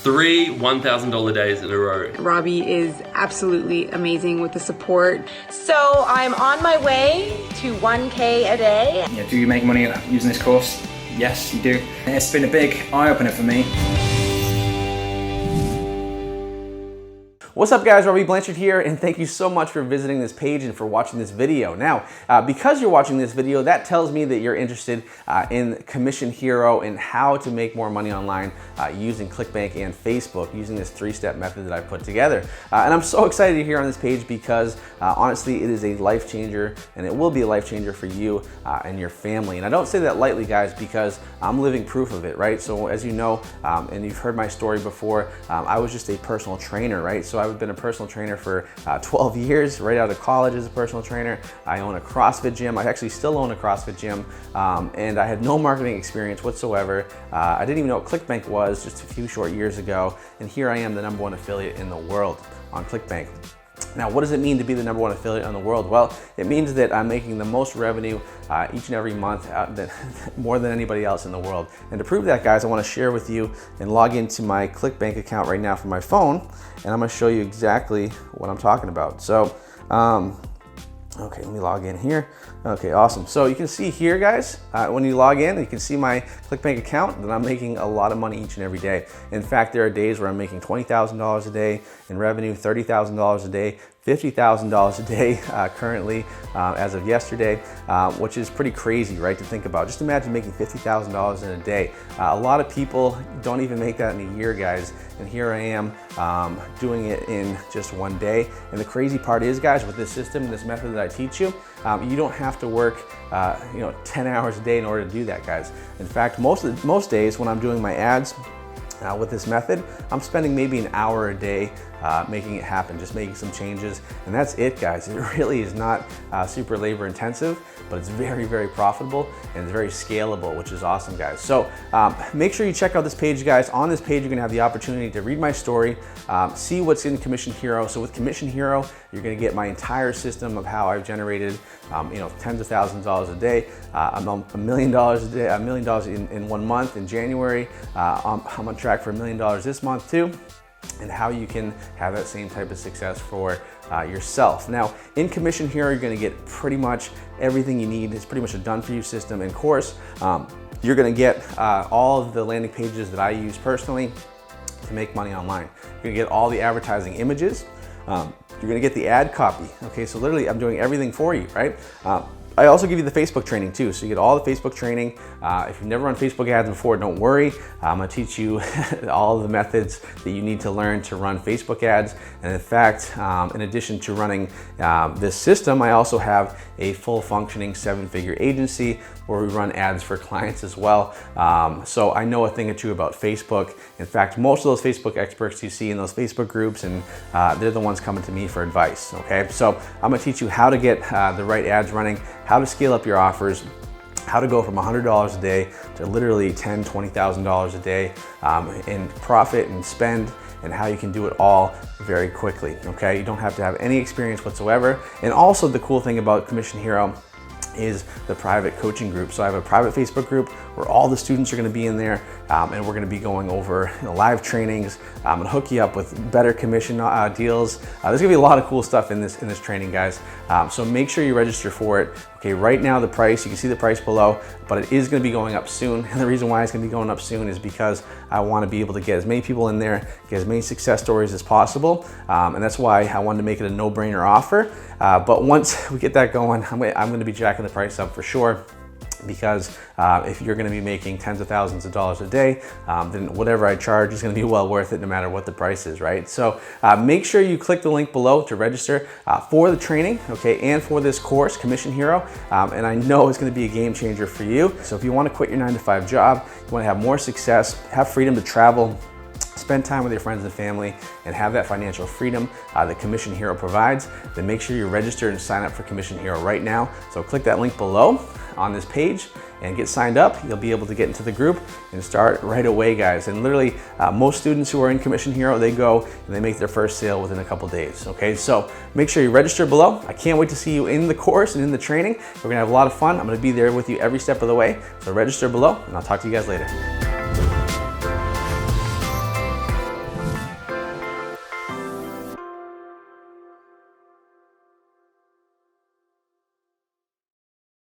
3 $1,000 days in a row. Robbie is absolutely amazing with the support. So I'm on my way to 1K a day. Yeah, do you make money using this course? Yes, you do. It's been a big eye-opener for me. What's up guys, Robbie Blanchard here, and thank you so much for visiting this page and for watching this video. Now, because you're watching this video, that tells me that you're interested in Commission Hero and how to make more money online using Clickbank and Facebook, using this 3-step method that I put together. And I'm so excited you're here on this page because honestly, it is a life changer, and it will be a life changer for you and your family. And I don't say that lightly, guys, because I'm living proof of it, right? So as you know, and you've heard my story before, I was just a personal trainer, right? So I've been a personal trainer for 12 years, right out of college as a personal trainer. I own a CrossFit gym. I actually still own a CrossFit gym, and I had no marketing experience whatsoever. I didn't even know what Clickbank was just a few short years ago, and here I am, the #1 affiliate in the world on Clickbank. Now, what does it mean to be the #1 affiliate in the world? Well, it means that I'm making the most revenue each and every month, more than anybody else in the world. And to prove that, guys, I want to share with you and log into my Clickbank account right now from my phone, and I'm going to show you exactly what I'm talking about. So, okay, let me log in here. Okay, awesome. So you can see here, guys, when you log in, you can see my Clickbank account that I'm making a lot of money each and every day. In fact, there are days where I'm making $20,000 a day in revenue, $30,000 a day, $50,000 a day currently as of yesterday, which is pretty crazy, right, to think about. Just imagine making $50,000 in a day. A lot of people don't even make that in a year, guys, and here I am doing it in just one day. And the crazy part is, guys, with this system, this method that I teach you, you don't have to work 10 hours a day in order to do that, guys. In fact, most days when I'm doing my ads with this method, I'm spending maybe an hour a day making it happen, just making some changes, and that's it, guys. It really is not super labor intensive, but it's very, very profitable and it's very scalable, which is awesome, guys. So make sure you check out this page, guys. On this page, you're gonna have the opportunity to read my story, see what's in Commission Hero. So with Commission Hero, you're gonna get my entire system of how I've generated tens of thousands of dollars a day, $1 million a day, $1 million in 1 month in January. I'm on track for $1 million this month too, and how you can have that same type of success for yourself. Now, in Commission Hero, you're gonna get pretty much everything you need. It's pretty much a done-for-you system and course. You're gonna get all of the landing pages that I use personally to make money online. You're gonna get all the advertising images. You're gonna get the ad copy. Okay, so literally I'm doing everything for you, right? I also give you the Facebook training too. So you get all the Facebook training. If you've never run Facebook ads before, don't worry. I'm gonna teach you all of the methods that you need to learn to run Facebook ads. And in fact, in addition to running this system, I also have a full functioning 7-figure agency where we run ads for clients as well. So I know a thing or two about Facebook. In fact, most of those Facebook experts you see in those Facebook groups, and they're the ones coming to me for advice, okay? So I'm gonna teach you how to get the right ads running, how to scale up your offers, how to go from $100 a day to literally $10,000, $20,000 a day in profit and spend, and how you can do it all very quickly, okay? You don't have to have any experience whatsoever. And also the cool thing about Commission Hero is the private coaching group. So I have a private Facebook group where all the students are gonna be in there, and we're gonna be going over live trainings. I'm gonna hook you up with better commission deals. There's gonna be a lot of cool stuff in this training, guys. So make sure you register for it. Okay, right now the price, you can see the price below, but it is gonna be going up soon. And the reason why it's gonna be going up soon is because I wanna be able to get as many people in there, get as many success stories as possible. And that's why I wanted to make it a no-brainer offer. But once we get that going, I'm gonna be jacking the price up for sure. Because if you're gonna be making tens of thousands of dollars a day, then whatever I charge is gonna be well worth it no matter what the price is, right? So make sure you click the link below to register for the training, okay, and for this course, Commission Hero. And I know it's gonna be a game changer for you. So if you wanna quit your 9-to-5 job, you wanna have more success, have freedom to travel, spend time with your friends and family, and have that financial freedom that Commission Hero provides, then make sure you're registered and sign up for Commission Hero right now. So click that link below on this page and get signed up. You'll be able to get into the group and start right away, guys. And literally, most students who are in Commission Hero, they go and they make their first sale within a couple days, okay? So make sure you register below. I can't wait to see you in the course and in the training. We're gonna have a lot of fun. I'm gonna be there with you every step of the way. So register below, and I'll talk to you guys later.